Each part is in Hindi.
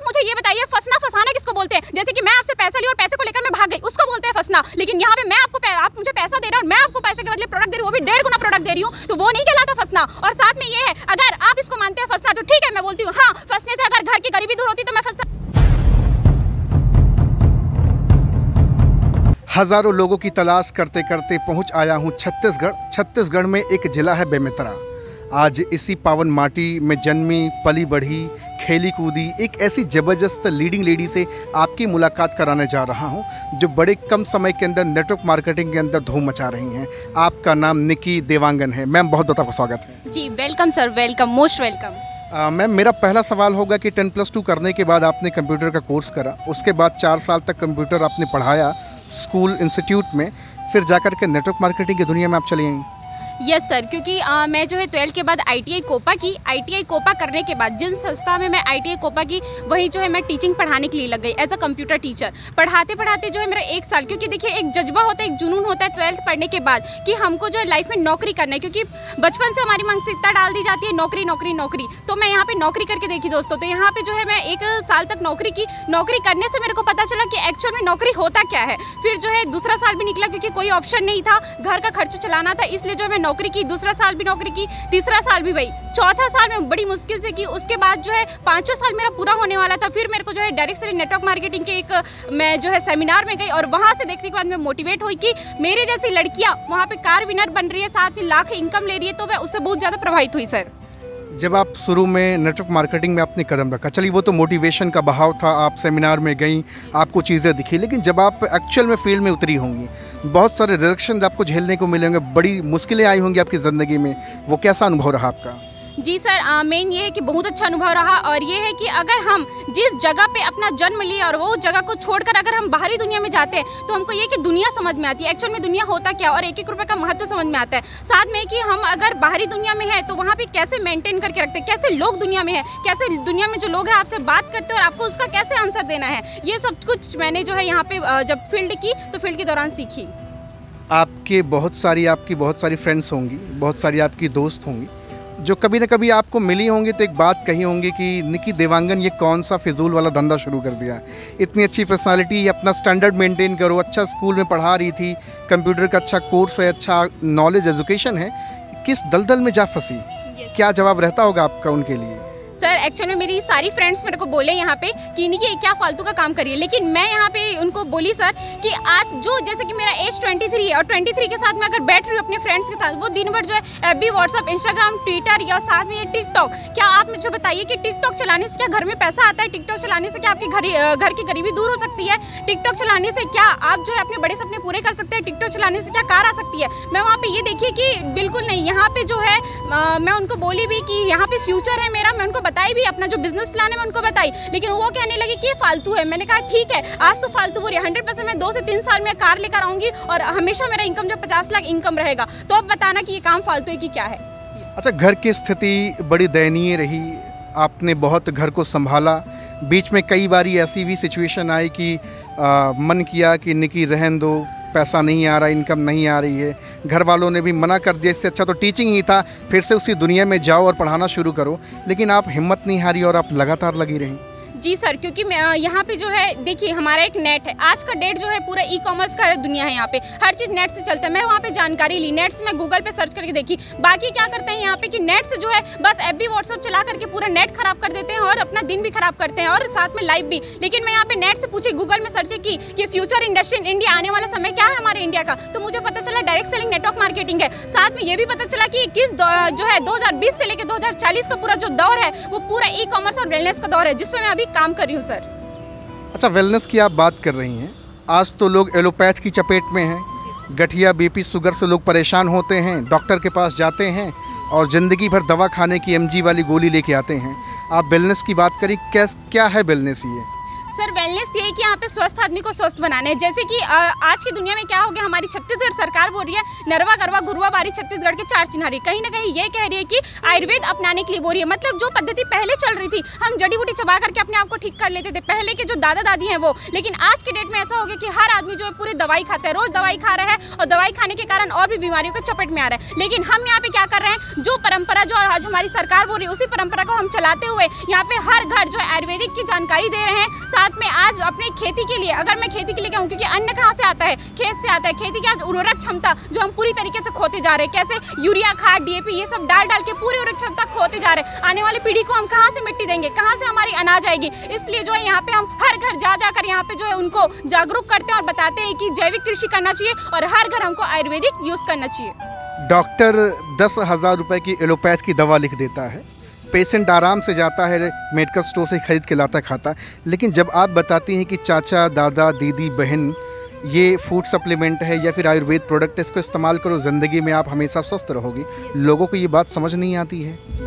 मुझे ये बताइए, फंसना फंसाना किसको बोलते हैं? जैसे कि मैं आपसे पैसा ली और पैसे को लेकर मैं भाग गई, उसको बोलते हैं फंसना। लेकिन यहाँ पे आप मुझे पैसा दे रहे हो और मैं आपको पैसे के बदले प्रोडक्ट दे रही हूँ, वो भी 1.5 गुना प्रोडक्ट दे रही हूँ, तो वो नहीं कहलाता फंसना। और साथ में ये है, अगर आप इसको मानते हैं फंसना तो ठीक है, मैं बोलती हूँ हाँ, फंसने से अगर घर की गरीबी दूर होती तो मैं फंसना। हजारों लोगों की तलाश करते करते पहुंच आया हूं छत्तीसगढ़। छत्तीसगढ़ में एक जिला है बेमेतरा। आज इसी पावन माटी में जन्मी, पली बढ़ी, खेली कूदी एक ऐसी ज़बरदस्त लीडिंग लेडी से आपकी मुलाकात कराने जा रहा हूं, जो बड़े कम समय के अंदर नेटवर्क मार्केटिंग के अंदर धूम मचा रही हैं। आपका नाम निकी देवांगन है। मैम, बहुत बहुत आपका स्वागत है। जी welcome sir, welcome, most welcome. Ma'am, मेरा पहला सवाल होगा कि 10+2 करने के बाद आपने कंप्यूटर का कोर्स करा, उसके बाद 4 साल तक कंप्यूटर आपने पढ़ाया स्कूल इंस्टीट्यूट में, फिर जाकर के नेटवर्क मार्केटिंग की दुनिया में आप चली आई। यस सर, क्योंकि मैं जो है 12th के बाद ITI कोपा की। ITI कोपा करने के बाद जिन संस्था में मैं ITI कोपा की, वही जो है मैं टीचिंग पढ़ाने के लिए लग गई एज अ कंप्यूटर टीचर। पढ़ाते पढ़ाते जो है मेरा 1 साल, क्योंकि देखिए एक जज्बा होता है, एक जुनून होता है 12th पढ़ने के बाद कि हमको जो है लाइफ में नौकरी करना है, क्योंकि बचपन से हमारी मानसिकता डाल दी जाती है नौकरी नौकरी नौकरी। तो मैं यहाँ पे नौकरी करके देखी दोस्तों, तो यहाँ पे जो है मैं 1 साल तक नौकरी की। नौकरी करने से मेरे को पता चला कि एक्चुअल में नौकरी होता क्या है। फिर जो है दूसरा साल भी निकला, क्योंकि कोई ऑप्शन नहीं था, घर का खर्च चलाना था, इसलिए जो है मैं नौकरी की। दूसरा साल भी नौकरी की, तीसरा साल भी वही, चौथा साल में बड़ी मुश्किल से की। उसके बाद जो है 5वां साल मेरा पूरा होने वाला था। फिर मेरे को जो है डायरेक्ट सेलिंग नेटवर्क मार्केटिंग के एक मैं जो है सेमिनार में गई, और वहाँ से देखने के बाद मैं मोटिवेट हुई कि मेरे जैसी लड़कियाँ वहाँ पे कार विनर बन रही है, 7 लाख इनकम ले रही है, तो मैं उससे बहुत ज़्यादा प्रभावित हुई सर। जब आप शुरू में नेटवर्क मार्केटिंग में आपने कदम रखा, चलिए वो तो मोटिवेशन का बहाव था, आप सेमिनार में गई, आपको चीज़ें दिखी, लेकिन जब आप एक्चुअल में फील्ड में उतरी होंगी, बहुत सारे रिजेक्शन आपको झेलने को मिलेंगे, बड़ी मुश्किलें आई होंगी आपकी ज़िंदगी में, वो कैसा अनुभव रहा आपका? जी सर, मेन ये है कि बहुत अच्छा अनुभव रहा, और ये है कि अगर हम जिस जगह पे अपना जन्म लिए और वो जगह को छोड़कर अगर हम बाहरी दुनिया में जाते हैं, तो हमको ये कि दुनिया समझ में आती है, एक्चुअल में दुनिया होता क्या, और 1-1 रुपये का महत्व समझ में आता है। साथ में कि हम अगर बाहरी दुनिया में है तो वहाँ पे कैसे मेंटेन करके रखते हैं, कैसे लोग दुनिया में है, कैसे दुनिया में जो लोग हैं आपसे बात करते हैं और आपको उसका कैसे आंसर देना है, ये सब कुछ मैंने जो है यहाँ पे जब फील्ड की तो फील्ड के दौरान सीखी। आपकी बहुत सारी फ्रेंड्स होंगी, बहुत सारी आपकी दोस्त होंगी, जो कभी ना कभी आपको मिली होंगी तो एक बात कही होंगी कि निकी देवांगन ये कौन सा फिजूल वाला धंधा शुरू कर दिया, इतनी अच्छी पर्सनालिटी, अपना स्टैंडर्ड मेंटेन करो, अच्छा स्कूल में पढ़ा रही थी, कंप्यूटर का अच्छा कोर्स है, अच्छा नॉलेज एजुकेशन है, किस दलदल में जा फंसी? क्या जवाब रहता होगा आपका उनके लिए? सर एक्चुअली मेरी सारी फ्रेंड्स मेरे को बोले यहाँ पे कि निकी क्या फालतू का काम करिए, लेकिन मैं यहाँ पे उनको बोली सर कि आज जो जैसे कि मेरा एज 23 है, और 23 के साथ मैं अगर बैठ रही हूँ अपने फ्रेंड्स के साथ, वो दिन भर जो है FB, WhatsApp, Instagram, Twitter या साथ में ये TikTok, क्या आप मुझे बताइए कि TikTok चलाने से क्या घर में पैसा आता है? TikTok चलाने से क्या आपकी घर की गरीबी दूर हो सकती है? TikTok चलाने से क्या आप जो है अपने बड़े सपने पूरे कर सकते हैं? TikTok चलाने से क्या कार आ सकती है? मैं वहाँ पे ये देखिए कि बिल्कुल नहीं, यहाँ पे जो है मैं उनको बोली भी कि यहाँ पे फ्यूचर है मेरा, मैं उनको बताई भी, अपना जो बिजनेस प्लान है मैं उनको बताई, लेकिन वो कहने लगी कि ये फालतू है। मैंने कहा ठीक है, आज तो फालतू बोल रही है, 100% मैं 2 से 3 साल में कार लेकर आऊंगी और हमेशा मेरा इनकम जो 50 लाख इनकम रहेगा। तो अब बताना कि ये काम फालतू है कि क्या है। अच्छा, घर की स्थिति बड़ी दयनीय रही, आपने बहुत घर को संभाला, बीच में कई बारी ऐसी भी सिचुएशन आई कि मन किया कि निकी रहन दो, पैसा नहीं आ रहा, इनकम नहीं आ रही है, घर वालों ने भी मना कर दिया, इससे अच्छा तो टीचिंग ही था, फिर से उसी दुनिया में जाओ और पढ़ाना शुरू करो, लेकिन आप हिम्मत नहीं हारी और आप लगातार लगी रहीं। जी सर, क्योंकि यहाँ पे जो है देखिए हमारा एक नेट है, आज का डेट जो है पूरा ई-कॉमर्स का दुनिया है, यहाँ पे हर चीज़ नेट से चलता है। मैं वहाँ पे जानकारी ली, नेट से मैं गूगल पे सर्च करके देखी। बाकी क्या करते हैं यहाँ पे कि नेट से जो है बस FB, WhatsApp चला करके पूरा नेट खराब कर देते हैं और अपना दिन भी खराब करते हैं, और साथ में लाइव भी। लेकिन मैं यहाँ पे नेट से पूछी, गूगल में सर्च की कि फ्यूचर इंडस्ट्री इन इंडिया, आने वाला समय क्या है हमारे इंडिया का, तो मुझे पता चला डायरेक्ट सेलिंग नेटवर्क मार्केटिंग है। साथ में ये भी पता चला कि किस जो है 2020 से लेकर 2040 का पूरा जो दौर है वो पूरा ई-कॉमर्स और वेलनेस का दौर है, जिसपे मैं अभी काम कर रही हूँ सर। अच्छा, वेलनेस की आप बात कर रही हैं, आज तो लोग एलोपैथ की चपेट में हैं, गठिया, BP, शुगर से लोग परेशान होते हैं, डॉक्टर के पास जाते हैं और ज़िंदगी भर दवा खाने की MG वाली गोली लेके आते हैं। आप वेलनेस की बात करी, क्या है वेलनेस ये? सर वेलनेस ये है कि यहाँ पे स्वस्थ आदमी को स्वस्थ बनाना है। जैसे कि आज की दुनिया में क्या हो गया, हमारी छत्तीसगढ़ सरकार बोल रही है नरवा गरवा गुरुआ बारी छत्तीसगढ़ के चार चिन्हारी, कहीं ना कहीं ये कह रही है कि आयुर्वेद अपनाने के लिए बोल रही है। मतलब जो पद्धति पहले चल रही थी, हम जड़ी बूटी चबा करके अपने आप को ठीक कर लेते थे पहले के जो दादा दादी हैं वो, लेकिन आज के डेट में ऐसा हो गया कि हर आदमी जो है पूरी दवाई खाता है, रोज दवाई खा रहा है और दवाई खाने के कारण और भी बीमारियों के चपेट में आ रहा है। लेकिन हम यहाँ पे क्या कर रहे हैं, जो परंपरा जो आज हमारी सरकार बोल रही है उसी परंपरा को हम चलाते हुए यहाँ पे हर घर जो है आयुर्वेदिक की जानकारी दे रहे हैं। साथ में आज अपने खेती के लिए, अगर मैं खेती के लिए कहूँ, क्योंकि अन्न कहाँ से आता है, खेत से आता है। खेती की आज उर्वरक क्षमता जो हम पूरी तरीके से खोते जा रहे हैं, कैसे यूरिया खाद डीएपी ये सब डाल के पूरी उर्वरक क्षमता खोते जा रहे हैं। आने वाली पीढ़ी को हम कहाँ से मिट्टी देंगे, कहाँ से हमारी अनाज आएगी। इसलिए जो है यहाँ पे हम हर घर जा जाकर यहाँ पे जो है उनको जागरूक करते हैं और बताते हैं कि जैविक कृषि करना चाहिए और हर घर हमको आयुर्वेदिक यूज करना चाहिए। डॉक्टर 10,000 रुपए की एलोपैथ की दवा लिख देता है, पेशेंट आराम से जाता है मेडिकल स्टोर से खरीद के लाता खाता, लेकिन जब आप बताती हैं कि चाचा दादा दीदी बहन ये फूड सप्लीमेंट है या फिर आयुर्वेद प्रोडक्ट है, इसको इस्तेमाल करो, ज़िंदगी में आप हमेशा स्वस्थ रहोगी, लोगों को ये बात समझ नहीं आती है।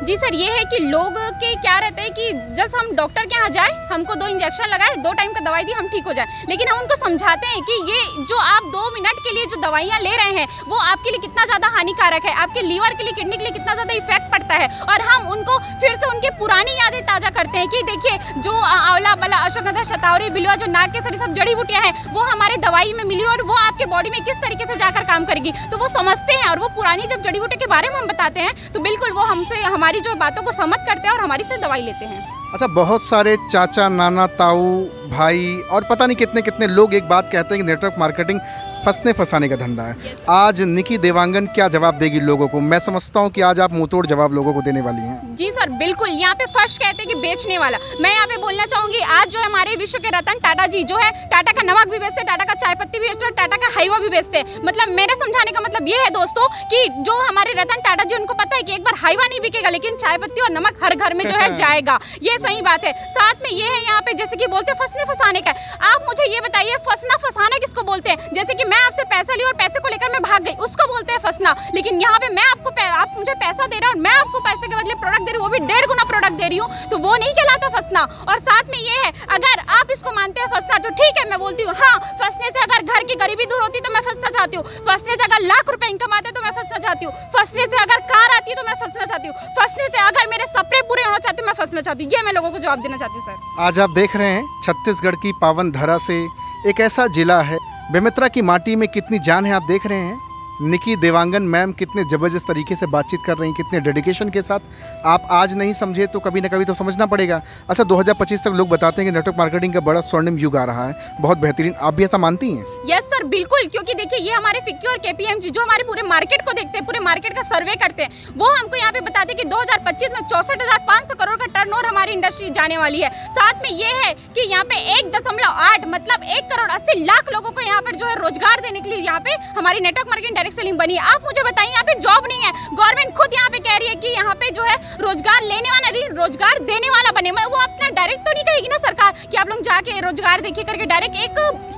जी सर, ये है कि लोग के क्या रहता है कि जब हम डॉक्टर के यहाँ जाए, हमको 2 इंजेक्शन लगाए, 2 टाइम का दवाई दी, हम ठीक हो जाए। लेकिन हम उनको समझाते हैं कि ये जो आप 2 मिनट के लिए जो दवाइयाँ ले रहे हैं वो आपके लिए कितना ज़्यादा हानिकारक है, आपके लीवर के लिए, किडनी के लिए कितना ज़्यादा इफेक्ट पड़ता है। और हम उनको फिर से उनकी पुरानी यादें ताज़ा करते हैं कि देखिए जो आंवला बला अश्वगंधा शतावरी बिलवा जो नाग केसरी सब जड़ी बूटियाँ हैं वो हमारे दवाई में मिली और वो आपके बॉडी में किस तरीके से जाकर काम करेगी। तो वो समझते हैं और वो पुरानी जब जड़ी बूटी के बारे में हम बताते हैं तो बिल्कुल वो हमसे हमारी जो बातों को समझ करते हैं और हमारी से दवाई लेते हैं। अच्छा, बहुत सारे चाचा नाना ताऊ भाई और पता नहीं कितने कितने लोग एक बात कहते हैं कि नेटवर्क मार्केटिंग फंसने फंसाने का धंधा है। आज निकी देवांगन क्या जवाब देगी लोगों को? मैं समझता हूँ कि आज आप मुंह तोड़ जवाब लोगों को देने वाली हैं। जी सर, बिल्कुल। यहाँ पे फर्स्ट कहते हैं कि बेचने वाला, मैं यहाँ पे बोलना चाहूंगी, आज जो है हमारे विश्व के रतन टाटा जी जो है टाटा का नमक भी बेचते हैं, टाटा का चाय पत्ती भी बेचते हैं, टाटा का हलवा भी बेचते हैं। मतलब मेरे समझाने का मतलब ये है दोस्तों कि जो हमारे रतन टाटा जी उनको पता है कि एक बार हलवा नहीं बिकेगा लेकिन चाय पत्ती और नमक हर घर में जो है जाएगा। ये सही बात है। साथ में ये है यहाँ पे जैसे कि बोलते हैं फंसने फंसाने का, आप मुझे ये बताइए फंसना फंसाना किसको बोलते हैं? जैसे कि मैं आपसे पैसा ली और पैसे को लेकर मैं भाग गई, उसको बोलते हैं फंसना। लेकिन यहाँ पे मैं आप मुझे पैसा दे रहा और मैं आपको पैसे के बदले प्रोडक्ट दे रही हूँ, वो भी 1.5 गुना प्रोडक्ट दे रही हूँ, तो वो नहीं कहलाता फंसना। और साथ में ये है, अगर आप इसको मानते हैं फंसना तो ठीक है, मैं बोलती हूँ हाँ, फंसने से अगर घर की गरीबी दूर होती तो मैं फंसना चाहती हूँ, फंसने से अगर लाख रुपए इनकम आते तो मैं फंसना चाहती हूँ, फंसने से अगर कार आती है तो मैं फंसना चाहती हूँ, फंसने से अगर मेरे सपने पूरे होना चाहते मैं फंसना चाहती हूँ। ये मैं लोगों को जवाब देना चाहती हूँ सर। आज आप देख रहे हैं छत्तीसगढ़ की पावन धरा से एक ऐसा जिला है, बेमित्रा की माटी में कितनी जान है। आप देख रहे हैं निकी देवांगन मैम कितने ज़बरदस्त तरीके से बातचीत कर रही हैं, कितने डेडिकेशन के साथ। आप आज नहीं समझे तो कभी ना कभी तो समझना पड़ेगा। अच्छा, 2025 तक लोग बताते हैं कि नेटवर्क मार्केटिंग का बड़ा स्वर्णिम युग आ रहा है, बहुत बेहतरीन, आप भी ऐसा मानती हैं? यस सर, बिल्कुल। क्योंकि देखिए ये हमारे फिक्की और केपीएमजी जो हमारे पूरे मार्केट को देखते हैं, पूरे मार्केट का सर्वे करते हैं, वो हमको यहाँ पे बताते हैं कि 2025 में 64,500 करोड़ का टर्नओवर हमारी इंडस्ट्री जाने वाली है। साथ में ये है कि यहाँ पे 1.8 मतलब 1 करोड़ 80 लाख लोगों को यहाँ पर जो है रोजगार देने के लिए यहाँ पे हमारी नेटवर्क मार्केटिंग डायरेक्ट सेलिंग बनी है। आप मुझे बताइए, यहाँ पे जॉब नहीं है, गवर्नमेंट खुद यहाँ पे कह रही है कि यहाँ पे जो है रोजगार लेने वाला नहीं, रोजगार देने वाला बने। वो अपना डायरेक्ट तो नहीं कहेगी ना सरकार कि आप लोग जाके रोजगार देखिए करके, डायरेक्ट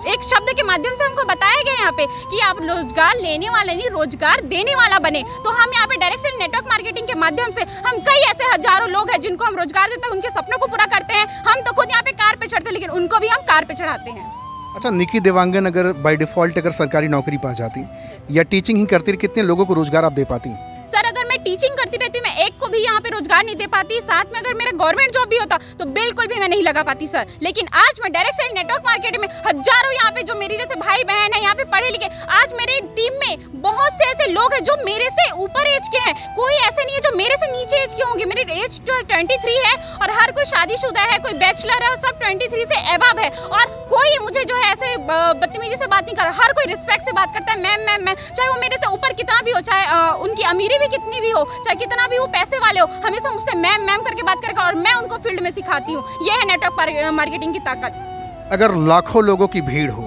एक शब्द के माध्यम से हमको बताया गया यहाँ पे कि आप रोजगार लेने वाला नहीं, रोजगार देने वाला बने। तो हम यहाँ पे डायरेक्ट से नेटवर्क मार्केटिंग के माध्यम से हम कई ऐसे हजारों लोग हैं जिनको हम रोजगार देते हैं, उनके सपनों को पूरा करते हैं। हम तो खुद यहाँ पे कार पे चढ़ते हैं लेकिन उनको भी हम कार पे चढ़ाते हैं। अच्छा, निकी देवांगन अगर बाय डिफॉल्ट अगर सरकारी नौकरी पा जाती या टीचिंग ही करती, कितने लोगों को रोजगार आप दे पाती? सर, अगर मैं टीचिंग करती रहती मैं एक को भी यहाँ पे रोजगार नहीं दे पाती। साथ में अगर मेरा गवर्नमेंट जॉब भी होता तो बिल्कुल भी मैं नहीं लगा पाती सर। लेकिन आज मैं डायरेक्ट सेल नेटवर्क मार्केट में हजारों यहाँ पे जो मेरी जैसे भाई बहन है यहाँ पे पढ़े लिखे, आज मेरी टीम में बहुत से ऐसे लोग हैं जो मेरे से ऊपर एज के हैं, कोई ऐसे नहीं है जो मेरे से नीचे एज के होंगे। मेरी एज 23 है और हर कोई शादीशुदा है, कोई बैचलर है और सब 23 से एबव है। और कोई मुझे जो है ऐसे बदतमीजी से बात नहीं कर रहा, हर कोई रिस्पेक्ट से बात करता है, मैम, चाहे वो मेरे से ऊपर कितना भी हो, चाहे उनकी अमीरी भी कितनी भी हो, चाहे कितना भी वो पैसे वाले हो, हमेशा मुझसे मैम करके बात करेगा और मैं उनको फील्ड में सिखाती हूँ। ये है नेटवर्क मार्केटिंग की ताकत। अगर लाखों लोगों की भीड़ हो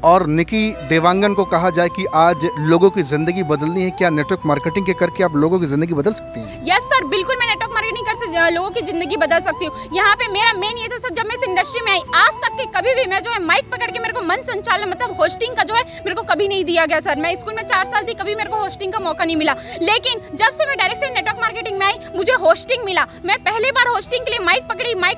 और निकी देवांगन को कहा जाए कि आज लोगों की ज़िंदगी बदलनी है, क्या नेटवर्क मार्केटिंग के करके आप लोगों की ज़िंदगी बदल सकती हैं? यस सर, बिल्कुल मैं नेटवर्क मार्केटिंग कर से लोगों की ज़िंदगी बदल सकती हूँ। यहाँ पे मेरा मेन ये था सर, जब मैं इस इंडस्ट्री में आई आज तक के कभी भी मैं जो है माइक पकड़ के मेरे को मन संचालन मतलब होस्टिंग का जो है मेरे को कभी नहीं दिया गया सर। मैं स्कूल में 4 साल थी, कभी मेरे को होस्टिंग का मौका नहीं मिला, लेकिन जब से मैं डायरेक्ट से नेटवर्क मार्केटिंग में आई मुझे होस्टिंग मिला। मैं पहली बार होस्टिंग के लिए माइक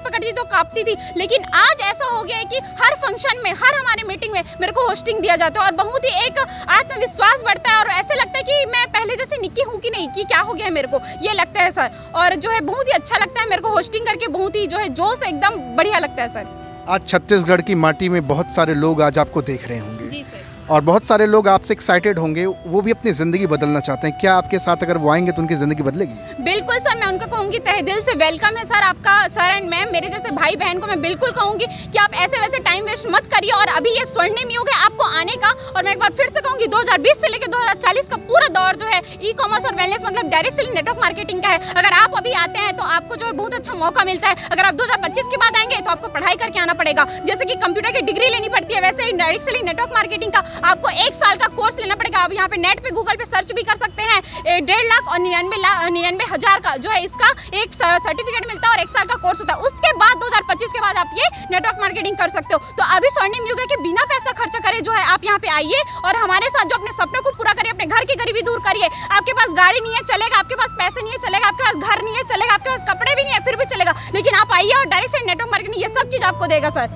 पकड़ी तो कांपती थी, लेकिन आज ऐसा हो गया है कि हर फंक्शन में, हर हमारे मीटिंग में मेरे को होस्टिंग दिया जाता है और बहुत ही एक आत्मविश्वास बढ़ता है और ऐसे लगता है कि मैं पहले जैसे निक्की हूँ कि नहीं, कि क्या हो गया है मेरे को, ये लगता है सर। और जो है बहुत ही अच्छा लगता है मेरे को होस्टिंग करके, बहुत ही जो है जोश एकदम बढ़िया लगता है सर। आज छत्तीसगढ़ की माटी में बहुत सारे लोग आज आपको देख रहे होंगे जी सर। और बहुत सारे लोग आपसे एक्साइटेड होंगे, वो भी अपनी ज़िंदगी बदलना चाहते हैं। क्या आपके साथ अगर वो आएंगे तो उनकी ज़िंदगी बदलेगी? बिल्कुल सर, मैं उनको कहूँगी तहे दिल से वेलकम है सर आपका सर एंड मैम। मेरे जैसे भाई बहन को मैं बिल्कुल कहूँगी कि आप ऐसे वैसे टाइम वेस्ट मत करिए और अभी ये स्वर्णिम युग है आपको आने का। और मैं एक बार फिर से कहूँगी 2020 से लेकर 2040 का पूरा दौर जो है ई कॉमर्स और वेलनेस मतलब डायरेक्ट सेलिंग नेटवर्क मार्केटिंग का है। अगर आप अभी आते हैं तो आपको जो है बहुत अच्छा मौका मिलता है। अगर आप 2025 के बाद आएंगे तो आपको पढ़ाई करके आना पड़ेगा, जैसे कि कंप्यूटर की डिग्री लेनी पड़ती है, वैसे ही डायरेक्ट सेलिंग नेटवर्क मार्केटिंग का आपको 1 साल का कोर्स लेना पड़ेगा। आप यहाँ पे नेट पे गूगल पे सर्च भी कर सकते हैं। 1.5 लाख और 99,000 का जो है इसका एक सर्टिफिकेट मिलता है और 1 साल का कोर्स होता है। उसके बाद 2025 के बाद आप ये नेटवर्क मार्केटिंग कर सकते हो। तो अभी स्वर्णिम युग है कि बिना पैसा खर्चा करे जो है आप यहाँ पे आइए और हमारे साथ जो अपने सपने को पूरा करिए, अपने घर की गरीबी दूर करिए। आपके पास गाड़ी नहीं है चलेगा, आपके पास पैसे नहीं है चलेगा, आपके पास घर नहीं है चलेगा, आपके पास कपड़े भी नहीं है फिर भी चलेगा, लेकिन आप आइए और डायरेक्ट से नेटवर्क मार्केटिंग ये सब चीज़ आपको देगा सर।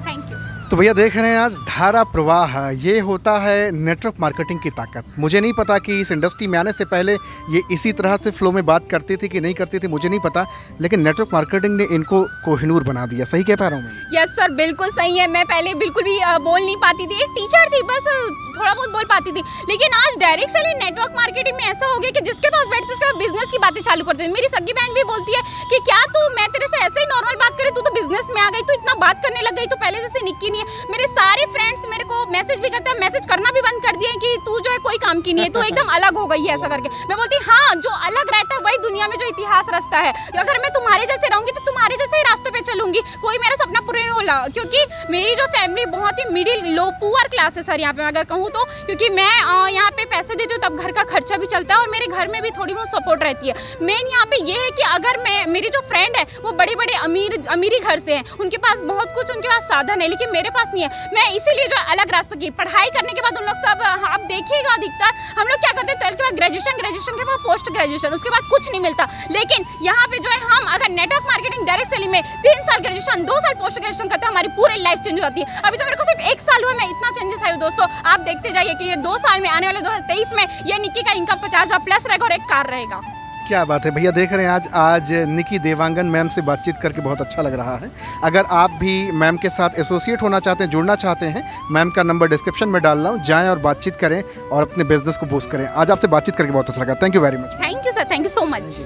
Thank you. तो भैया देख रहे हैं आज धारा प्रवाह, ये होता है नेटवर्क मार्केटिंग की ताकत। मुझे नहीं पता कि इस इंडस्ट्री में आने से पहले ये इसी तरह से फ्लो में बात करती थी कि नहीं करती थी, मुझे नहीं पता, लेकिन नेटवर्क मार्केटिंग ने इनको कोहिनूर बना दिया। सही कह पा रहा हूँ मैं? यस सर, बिल्कुल सही है। मैं पहले बिल्कुल भी बोल नहीं पाती थी, एक टीचर थी, बस थोड़ा बहुत बोल पाती थी, लेकिन आज डायरेक्ट सेलिंग नेटवर्क मार्केटिंग में ऐसा हो गया कि जिसके पास बैठते उसके बिजनेस की बातें चालू करते हैं। मेरी सगी बहन भी बोलती है कि क्या तू, मैं तेरे से ऐसे ही नॉर्मल बात करे, तू तो बिजनेस में आ गई, तू इतना बात करने लग गई, तो पहले जैसे निक्की नहीं है। मेरे सारे फ्रेंड्स मेरे को मैसेज भी करते हैं, मैसेज करना भी बंद कर दिए कि तू जो है कोई काम की नहीं है, तू एकदम अलग हो गई है ऐसा करके। मैं बोलती हाँ, जो अलग रहता है वही दुनिया में जो इतिहास रचता है। अगर मैं तुम्हारे जैसे रहूंगी तो तुम्हारे जैसे ही रास्ते पे चलूंगी, कोई मेरा सपना पूरा नहीं होला, क्योंकि मेरी जो फैमिली बहुत ही मिडिल लो पुअर क्लास है सर यहाँ पे अगर कहूँ तो, क्योंकि मैं यहाँ पे पैसे देती हूँ तब घर का खर्चा भी चलता है और मेरे घर में भी थोड़ी बहुत सपोर्ट रहती है। मेन यहाँ पे ये है कि अगर मेरी जो फ्रेंड है वो बड़े बड़े अमीरी घर से हैं, उनके पास बहुत कुछ उनके पास साधन है, लेकिन मेरे पास नहीं है। मैं इसीलिए जो अलग रास्ता की पढ़ाई करने के बाद उन लोग सब, आप देखिएगा अधिकतर हम लोग क्या करते हैं 12th के बाद ग्रेजुएशन के बाद पोस्ट ग्रेजुएशन, उसके बाद कुछ नहीं मिलता। लेकिन यहाँ पे जो है हम अगर नेटवर्क मार्केटिंग डायरेक्ट सेलिंग में 3 साल ग्रेजुएशन 2 साल पोस्ट ग्रेजुएशन करते हैं, हमारी पूरी लाइफ चेंज हो जाती है। अभी तो मेरे को सिर्फ 1 साल हुआ, मैं इतना चेंजेस आई हूँ दोस्तों। आप देखते जाइए कि ये 2 साल में, आने वाले 2023 में ये निक्की का इनकम 50,000 प्लस रहेगा और एक कार रहेगा। क्या बात है भैया, देख रहे हैं आज निकी देवांगन मैम से बातचीत करके बहुत अच्छा लग रहा है। अगर आप भी मैम के साथ एसोसिएट होना चाहते हैं, जुड़ना चाहते हैं, मैम का नंबर डिस्क्रिप्शन में डाल रहा हूँ, जाएं और बातचीत करें और अपने बिजनेस को बूस्ट करें। आज आपसे बातचीत करके बहुत अच्छा लगा। Thank you very much. Thank you sir, thank you so much.